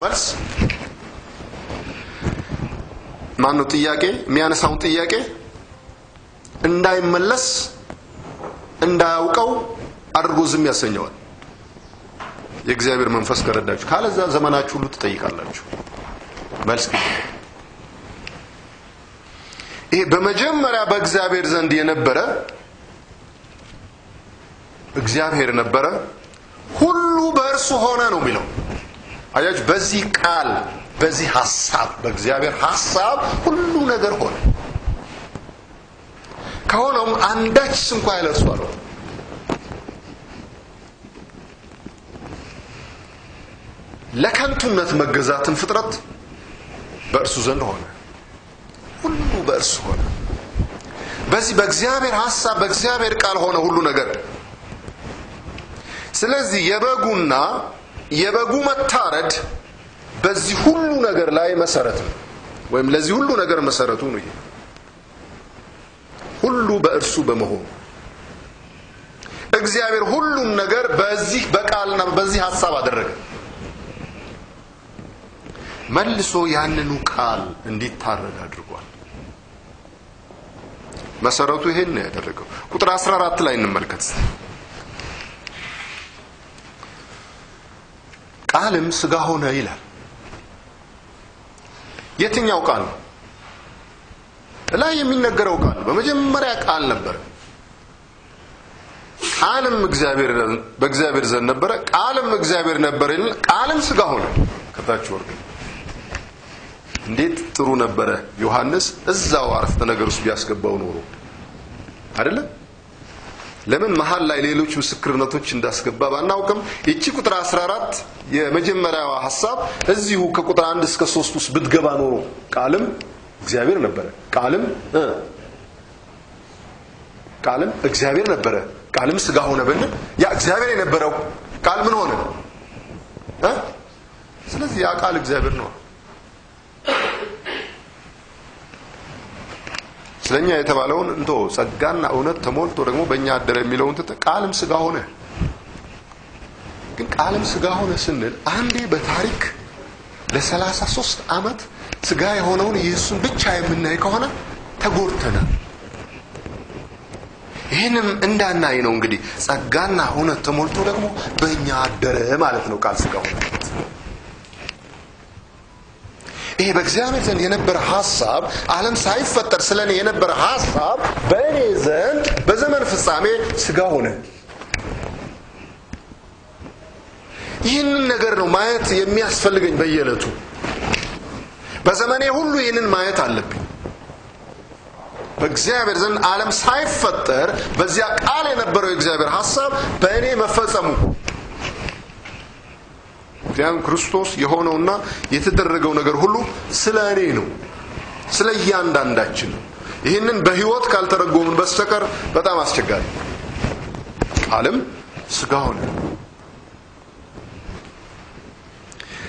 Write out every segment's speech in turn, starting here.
መልስ ማን ነው ጥያቄ የሚያነሳው ጥያቄ እንዳይመለስ እንዳያውቀው አድርጎ ዝም ያሰኘዋል የእግዚአብሔር መንፈስ ከረዳችሁ ካለዛ ዘመናችሁ ሁሉ ትጠይቃላችሁ መልስ ይሄ በመጀመሪያ በእግዚአብሔር ዘንድ የነበረ እግዚአብሔር ነበረ ሁሉ በእርሱ ሆነ ነው የሚለው አያጅ በዚህ ቃል በዚህ ሐሳብ በእግዚአብሔር ሐሳብ ሁሉ ነገር ሆነ ከሆነም አንዳች እንኳን ያለርሱ አለው ለከንቱነት መገዛትን ፍጥረት በእርሱ ዘንድ ሆነ ሁሉ በእርሱ ሆነ በዚህ በእግዚአብሔር ሐሳብ በእግዚአብሔር ቃል ሆነ ሁሉ ነገር ስለዚህ የበጉ መታረድ በዚህ ሁሉ ነገር ላይ መሰረት ነው ወይም ለዚህ ሁሉ ነገር መሰረቱ ነው ይሄ ሁሉ በእርሱ በመሆኑ እግዚአብሔር ሁሉም ነገር በዚህ በቃልና በዚህ ሐሳብ አደረገ መልሶ ያንኑ ቃል እንዲታረድ አድርጓል መሰረቱ ይሄን ነው ያደረገው ቁጥር 14 ላይ እንመልከት ቃልም ሥጋ ሆነ ይላል የትኛው ቃል ነው ላይ የሚነገረው ቃል በመጀመሪያ ቃል ነበር ቃልም በእግዚአብሔር ዘንድ ነበር ቃልም እግዚአብሔር ነበር ይላል ቃልም ሥጋ ሆነ ከታች ወርድ እንዴት ጥሩ ነበር ዮሐንስ እዛው አረፍተ ነገር ውስጥ ቢያስገባው ኖሮ አይደለ ለምን መሃል ላይ ሌሎች ምስክርነቶች እንዳስገባ ባናውቅም እቺ ቁጥር 14 የመጀመሪያው ሐሳብ እዚሁ ከቁጥር 1 እስከ 3 ውስጥ ብትገባ ኖሮ ቃልም እግዚአብሔር ነበር ቃልም እግዚአብሔር ነበር ቃልም ሥጋ ሆነ በእንደ ያ እግዚአብሔር የነበረው ቃል ምን ሆነ ስለዚህ ያ ቃል እግዚአብሔር ነው ስለኛ የተባለውን እንዶ ጸጋና እውነት ተሞልቶ ደግሞ በእኛ አደረ የሚለውን ቃልም ሥጋ ሆነ ግን ቃልም ሥጋ ሆነ ስንል አንዴ በታሪክ ለ33 አመት ሥጋ የሆነውን ኢየሱስን ብቻ የምናይ ከሆነ ተጎድተናል ይሄንም እንዳናይ ነው እንግዲህ ጸጋና እውነት ተሞልቶ ደግሞ በእኛ አደረ ማለት ነው ቃል ሥጋ ሆነ ይሄ በእግዚአብሔር ዘንድ የነበረ ሐሳብ ዓለም ሳይፈጠር ስለኔ የነበረ ሐሳብ በእኔ ዘንድ በዘመን ፍጻሜ ሥጋ ሆነ ይህንን ነገር ነው ማየት የሚያስፈልገኝ በየዕለቱ በዘመኔ ሁሉ ይህንን ማየት አለብኝ በእግዚአብሔር ዘንድ ዓለም ሳይፈጠር በዚያ ቃል የነበረው የእግዚአብሔር ሐሳብ በእኔ መፈጸሙ ያን ክርስቶስ የሆነውና የተደረገው ነገር ሁሉ ስለኔ ነው ስለያንዳንዳችን ይሄንን በህይወት ካልተረጎምን በስተቀር በጣም አስቸጋሪ ቃልም ሥጋ ሆነ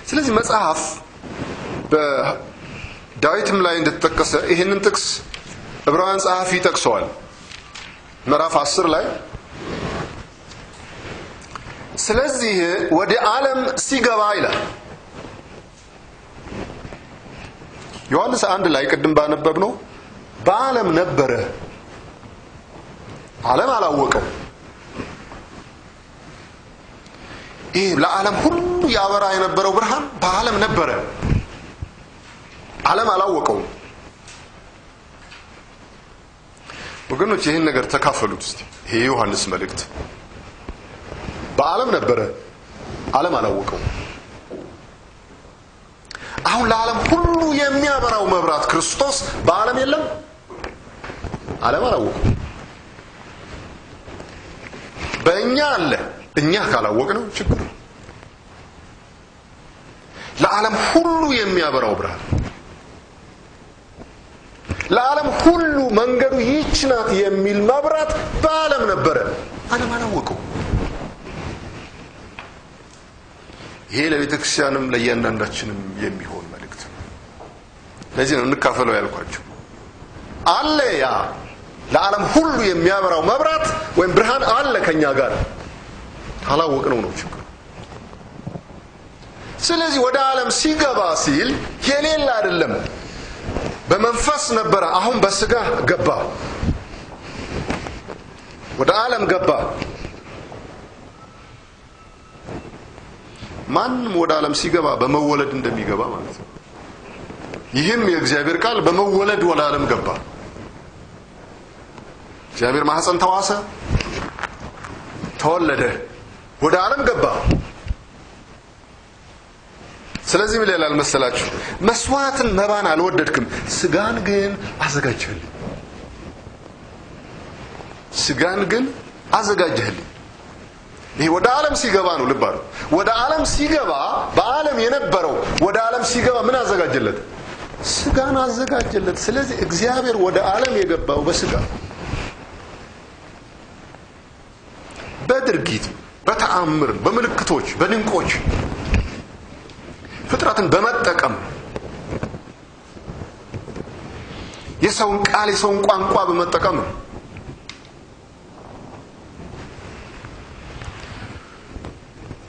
ስለዚህ መጽሐፍ በዳዊትም ላይ እንደተጠቀሰ ይሄንን ጥቅስ ዕብራውያን ጸሐፊ ጠቅሰዋል ምዕራፍ 10 ላይ ስለዚህ ወደ ዓለም ሲገባ ይላል ዮሐንስ 1 ላይ ቅድም ባነበብነው በዓለም ነበረ ዓለም አላወቀው ይሄ ለዓለም ሁሉ ያበራ የነበረው ብርሃን በዓለም ነበረ ዓለም አላወቀው ወገኖች ይሄን ነገር ተካፈሉት እስቲ ይሄ ዮሐንስ መልእክት በዓለም ነበረ ዓለም አላወቀው አሁን ለዓለም ሁሉ የሚያበራው መብራት ክርስቶስ በዓለም የለም ዓለም አላወቀው በእኛ አለ እኛ ካላወቅነው ችግር ለዓለም ሁሉ የሚያበራው ብርሃን ለዓለም ሁሉ መንገዱ ይህች ናት የሚል መብራት በዓለም ነበረ ዓለም አላወቀው ይሄ ለቤተክርስቲያንም ለእያንዳንዳችንም የሚሆን መልእክት ነው ለዚህ ነው እንካፈለው ያልኳችሁ አለ ያ ለዓለም ሁሉ የሚያበራው መብራት ወይም ብርሃን አለ ከኛ ጋር አላወቅነው ነው ችግሩ ስለዚህ ወደ ዓለም ሲገባ ሲል የሌላ አይደለም በመንፈስ ነበር አሁን በስጋ ገባ ወደ ዓለም ገባ ማንም ወደ ዓለም ሲገባ በመወለድ እንደሚገባ ማለት ነው ይህም የእግዚአብሔር ቃል በመወለድ ወደ ዓለም ገባ እግዚአብሔር ማህፀን ተዋሰ ተወለደ ወደ ዓለም ገባ ስለዚህ ምን ይላል መሰላችሁ መስዋዕትን መባን አልወደድክም ስጋን ግን አዘጋጀህልኝ ስጋን ግን አዘጋጀህልኝ ይሄ ወደ ዓለም ሲገባ ነው ልባሉ ወደ ዓለም ሲገባ በዓለም የነበረው ወደ ዓለም ሲገባ ምን አዘጋጀለት ስጋን አዘጋጀለት ስለዚህ እግዚአብሔር ወደ ዓለም የገባው በስጋ በድርጊት በተአምር በመልክቶች በድንቆች ፍጥረትን በመጠቀም የሰውን ቃል የሰውን ቋንቋ በመጠቀም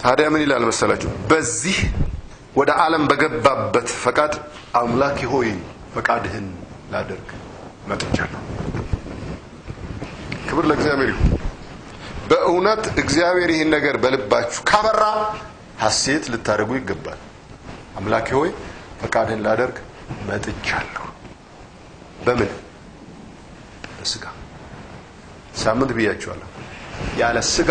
ታዲያ ምን ይላል መሰላችሁ በዚህ ወደ ዓለም በገባበት ፈቃድ አምላኬ ሆይ ፈቃድህን ላደርግ መጥቻለሁ ክብር ለእግዚአብሔር ይሁን በእውነት እግዚአብሔር ይህን ነገር በልባችሁ ካበራ ሐሴት ልታደርጉ ይገባል አምላኬ ሆይ ፈቃድህን ላደርግ መጥቻለሁ በምን በስጋ ሳምንት ብያችኋለሁ ያለ ስጋ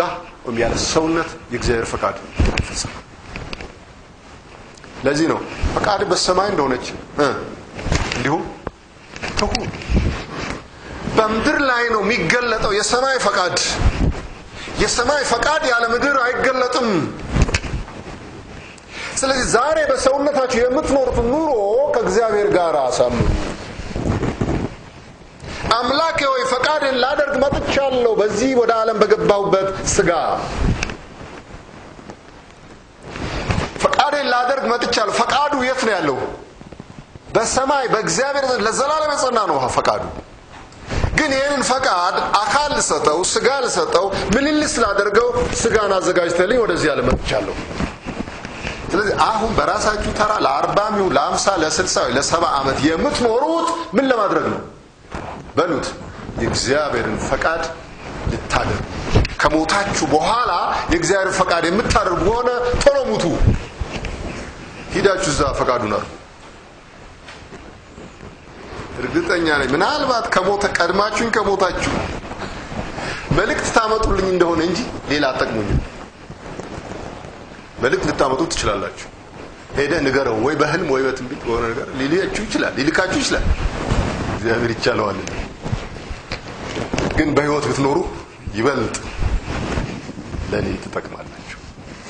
ያለ ሰውነት የእግዚአብሔር ፈቃድ አይፈጸምም ለዚህ ነው ፈቃድ በሰማይ እንደሆነች እንዲሁም ተሁን በምድር ላይ ነው የሚገለጠው የሰማይ ፈቃድ ያለ ምድር አይገለጥም ስለዚህ ዛሬ በሰውነታችሁ የምትኖሩት ኑሮ ከእግዚአብሔር ጋር አሳምኑ አምላኬ ሆይ ፈቃድህን ላደርግ መጥቻለሁ በዚህ ወደ ዓለም በገባሁበት ስጋ ፈቃድህን ላደርግ መጥቻለሁ ፈቃዱ የት ነው ያለው በሰማይ በእግዚአብሔር ለዘላለም የጸና ነው ፈቃዱ ግን ይሄንን ፈቃድ አካል ልሰጠው ስጋ ልሰጠው ምልልስ ላደርገው ስጋን አዘጋጅተልኝ ወደዚህ ዓለም መጥቻለሁ ስለዚህ አሁን በራሳችሁ ተራ ለ40 ለ50 ለ60 ለ70 ዓመት የምትኖሩት ምን ለማድረግ ነው በሉት የእግዚአብሔርን ፈቃድ ልታደርጉ ከሞታችሁ በኋላ የእግዚአብሔር ፈቃድ የምታደርጉ ሆነ ቶሎ ሙቱ ሂዳችሁ እዛ ፈቃዱን አድርጉ እርግጠኛ ነኝ ምናልባት ቀድማችሁን ከሞታችሁ መልእክት ታመጡልኝ እንደሆነ እንጂ ሌላ አጠቅሙኝ መልእክት ልታመጡ ትችላላችሁ ሄደ ንገረው ወይ በህልም ወይ በትንቢት ሆነ ነገር ሊልካችሁ ይችላል እግዚአብሔር ይቻለዋል ግን በህይወት ብትኖሩ ይበልጥ ለኔ ትጠቅማላችሁ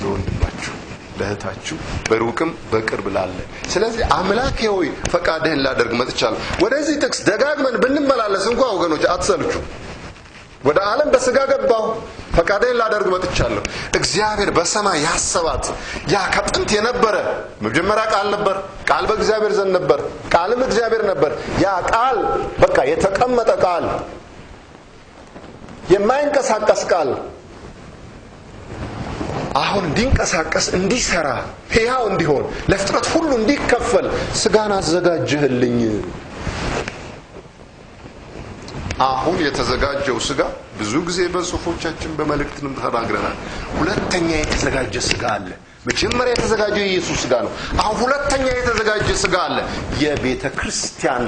ለወንድማችሁ ለእህታችሁ በሩቅም በቅርብ ላለ ስለዚህ አምላኬ ሆይ ፈቃድህን ላደርግ መጥቻለሁ ወደዚህ ጥቅስ ደጋግመን ብንመላለስ እንኳን ወገኖች አትሰልቹ ወደ ዓለም በስጋ ገባሁ ፈቃድህን ላደርግ መጥቻለሁ እግዚአብሔር በሰማይ ያሰባት ያ ከጥንት የነበረ መጀመሪያ ቃል ነበር ቃል በእግዚአብሔር ዘንድ ነበር ቃልም እግዚአብሔር ነበር ያ ቃል በቃ የተቀመጠ ቃል የማይንቀሳቀስ ቃል አሁን እንዲንቀሳቀስ እንዲሰራ ሕያው እንዲሆን ለፍጥረት ሁሉ እንዲከፈል ስጋን አዘጋጀህልኝ አሁን የተዘጋጀው ስጋ ብዙ ጊዜ በጽሁፎቻችን በመልእክትንም ተናግረናል ሁለተኛ የተዘጋጀ ስጋ አለ መጀመሪያ የተዘጋጀው ኢየሱስ ስጋ ነው አሁን ሁለተኛ የተዘጋጀ ስጋ አለ የቤተ ክርስቲያን